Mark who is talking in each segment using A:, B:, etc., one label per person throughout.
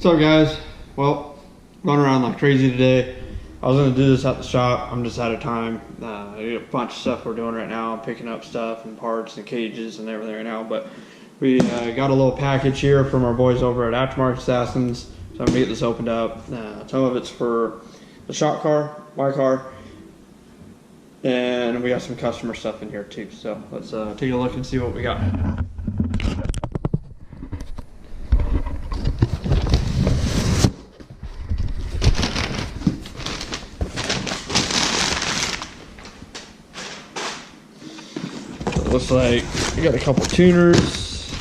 A: What's up, guys? Well, running around like crazy today. I was gonna do this at the shop. I'm just out of time. I got a bunch of stuff we're doing right now. I'm picking up stuff and parts and cages and everything right now. But we got a little package here from our boys over at Aftermarket Assassins. So I'm gonna get this opened up. Some of it's for the shop car, my car, and we got some customer stuff in here too. So let's take a look and see what we got. Looks like we got a couple tuners.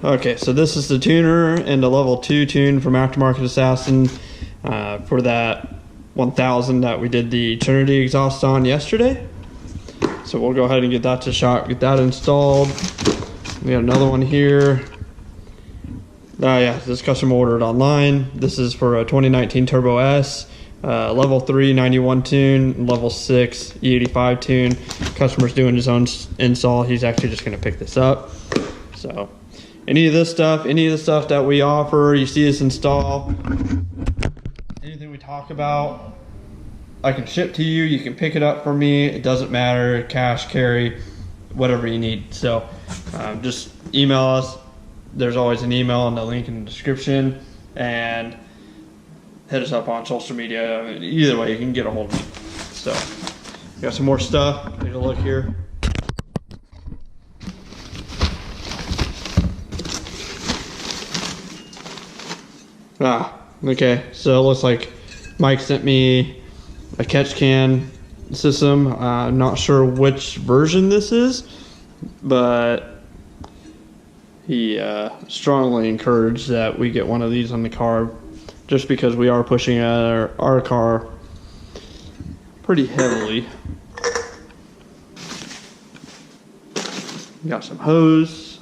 A: Okay, so this is the tuner and the level 2 tune from Aftermarket Assassin for that 1000 that we did the Trinity exhaust on yesterday. So we'll go ahead and get that to shop, get that installed. We got another one here. Yeah, this custom ordered online. This is for a 2019 Turbo S. Level 3 91 tune, level 6 E85 tune. Customer's doing his own install. He's actually just going to pick this up. So any of the stuff that we offer, you see us install, anything we talk about, I can ship to you. You can pick it up for me. It doesn't matter, cash, carry, whatever you need. So just email us. There's always an email and the link in the description, and hit us up on social media. Either way, you can get a hold of me. So, we got some more stuff. Take a look here. Okay. So it looks like Mike sent me a catch can system. I'm not sure which version this is, but he strongly encouraged that we get one of these on the car, just because we are pushing our car pretty heavily. Got some hose.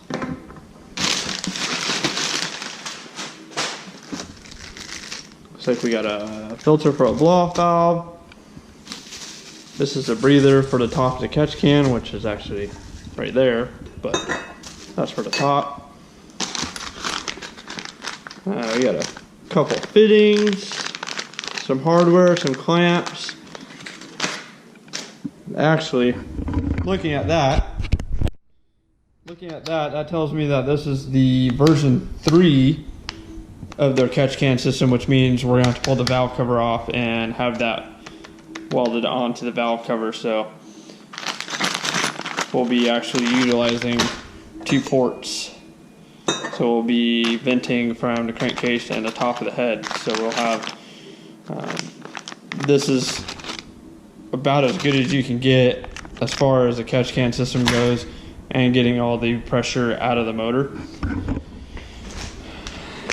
A: Looks like we got a filter for a blow-off valve. This is a breather for the top of the catch can, which is actually right there, but that's for the top. We got a couple fittings, some hardware, some clamps. Actually, looking at that tells me that this is the version 3 of their catch can system, which means we're gonna have to pull the valve cover off and have that welded onto the valve cover. So we'll be actually utilizing 2 ports. So we'll be venting from the crankcase and the top of the head. So we'll have, this is about as good as you can get as far as the catch can system goes and getting all the pressure out of the motor.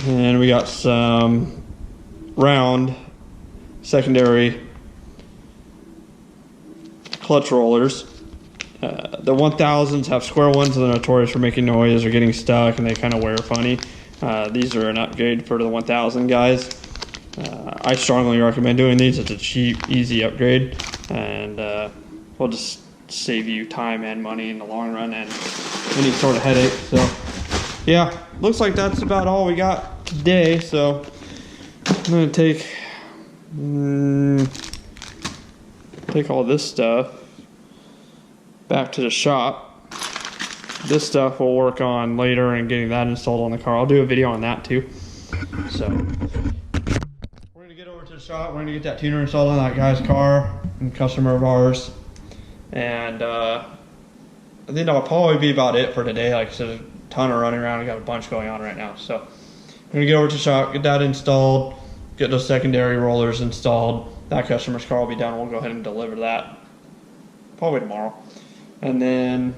A: And we got some round secondary clutch rollers. The 1000s have square ones, and they're notorious for making noise or getting stuck, and they kind of wear funny. These are an upgrade for the 1000 guys. I strongly recommend doing these. It's a cheap, easy upgrade, and we'll just save you time and money in the long run and any sort of headache. So yeah, looks like that's about all we got today. So I'm gonna take all this stuff back to the shop. This stuff we'll work on later and getting that installed on the car. I'll do a video on that too. So we're gonna get over to the shop. We're gonna get that tuner installed on that guy's car, and customer of ours. And I think that'll probably be about it for today. Like I said, a ton of running around. We got a bunch going on right now. So we're gonna get over to the shop, get that installed, get those secondary rollers installed. That customer's car will be done. We'll go ahead and deliver that probably tomorrow. And then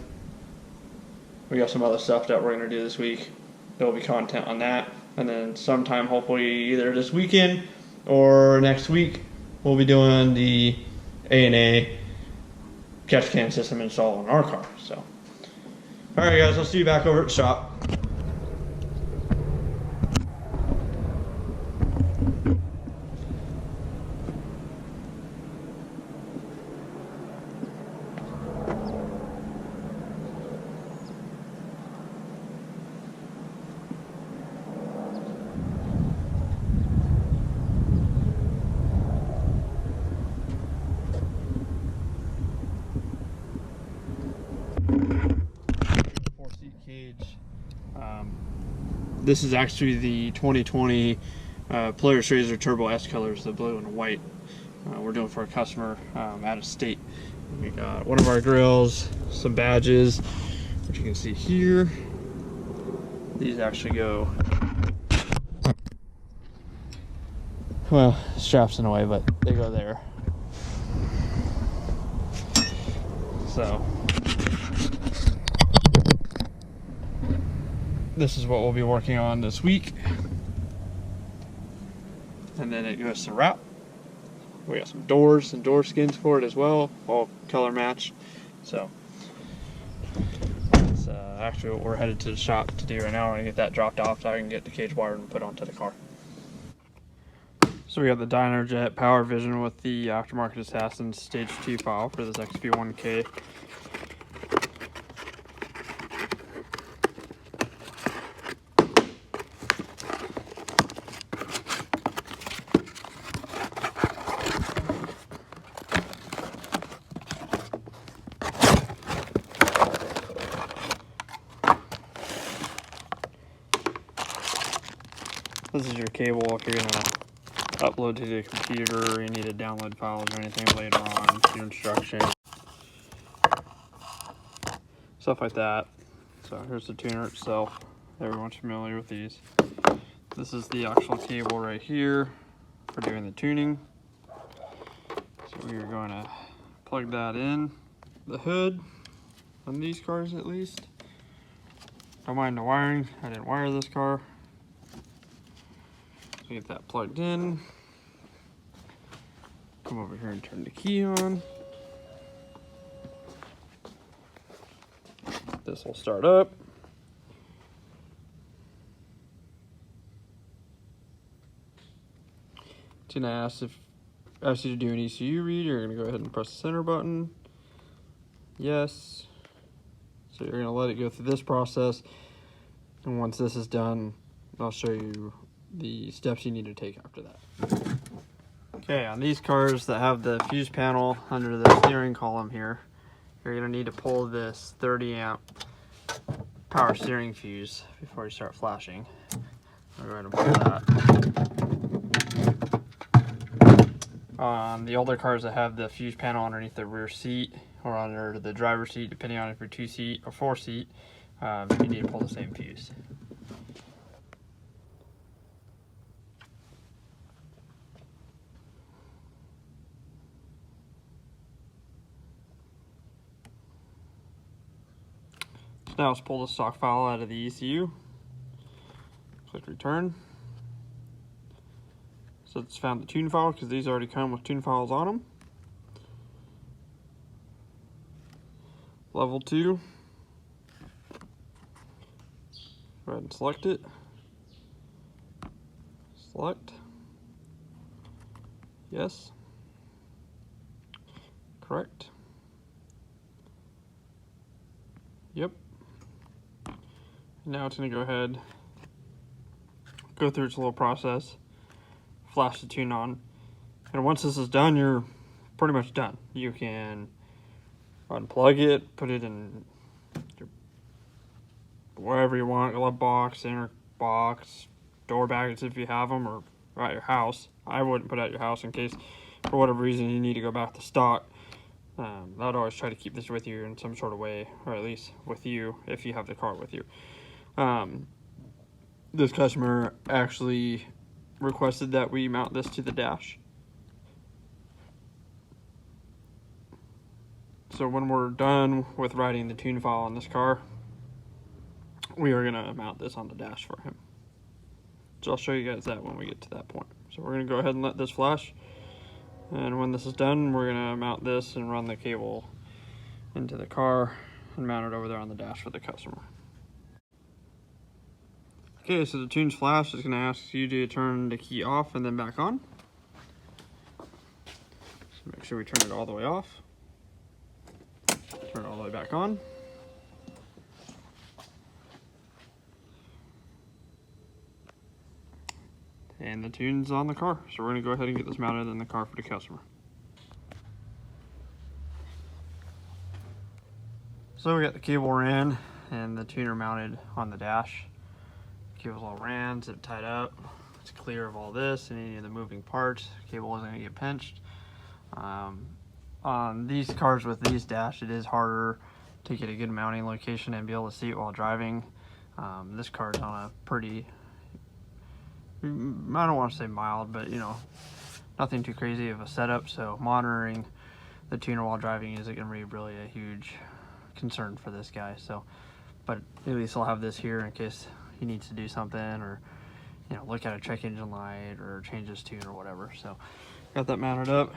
A: we got some other stuff that we're going to do this week. There will be content on that. And then sometime, hopefully either this weekend or next week, we'll be doing the A&A catch can system install on our car. So, all right, guys, I'll see you back over at the shop. This is actually the 2020 Polaris RZR Turbo S colors, the blue and white. We're doing for a customer out of state. We got one of our grills, some badges, which you can see here. These actually go, well, straps in a way, but they go there. So this is what we'll be working on this week. And then it goes to wrap. We got some doors and door skins for it as well, all color matched. So it's actually what we're headed to the shop to do right now. We're gonna get that dropped off so I can get the cage wired and put onto the car. So we got the Dynojet Power Vision with the Aftermarket Assassin Stage 2 file for this XP1K. This is your cable if you're gonna upload to the computer, or you need to download files or anything later on, your instruction, stuff like that. So here's the tuner itself. Everyone's familiar with these. This is the actual cable right here for doing the tuning. So we are going to plug that in the hood on these cars at least. Don't mind the wiring. I didn't wire this car. Get that plugged in. Come over here and turn the key on. This will start up. It's gonna ask you to do an ECU read. You're gonna go ahead and press the center button. Yes. So you're gonna let it go through this process, and once this is done, I'll show you the steps you need to take after that. Okay, on these cars that have the fuse panel under the steering column here, you're going to need to pull this 30 amp power steering fuse before you start flashing. I'll go ahead and pull that. On the older cars that have the fuse panel underneath the rear seat or under the driver's seat, depending on if you're 2-seat or 4-seat, you need to pull the same fuse. Now let's pull the stock file out of the ECU. Click return. So it's found the tune file because these already come with tune files on them. Level 2. Go ahead and select it. Select. Yes. Correct. Yep. Now it's going to go ahead, go through its little process, flash the tune on, and once this is done, you're pretty much done. You can unplug it, put it in your, wherever you want, glove box, inner box, door bags if you have them, or at your house. I wouldn't put it at your house in case, for whatever reason, you need to go back to stock. I'd always try to keep this with you in some sort of way, or at least with you if you have the car with you. This customer actually requested that we mount this to the dash. So when we're done with writing the tune file on this car, we are going to mount this on the dash for him. So I'll show you guys that when we get to that point. So we're going to go ahead and let this flash. And when this is done, we're going to mount this and run the cable into the car and mount it over there on the dash for the customer. Okay, so the tune's flash is going to ask you to turn the key off and then back on. So make sure we turn it all the way off. Turn it all the way back on. And the tune's on the car. So we're going to go ahead and get this mounted in the car for the customer. So we got the cable ran and the tuner mounted on the dash. Cable's all ran, zip tied up. It's clear of all this and any of the moving parts. Cable isn't gonna get pinched. On these cars with these dash, it is harder to get a good mounting location and be able to see it while driving. This car's on a pretty, I don't want to say mild, but you know, nothing too crazy of a setup. So monitoring the tuner while driving isn't going to be really a huge concern for this guy. So, but at least I'll have this here in case he needs to do something, or you know, look at a check engine light or change his tune or whatever. So got that mounted up.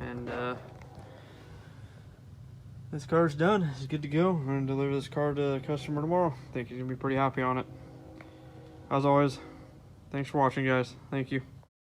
A: And this car's done. It's good to go. I'm going to deliver this car to a customer tomorrow. I think he's going to be pretty happy on it. As always, thanks for watching, guys. Thank you.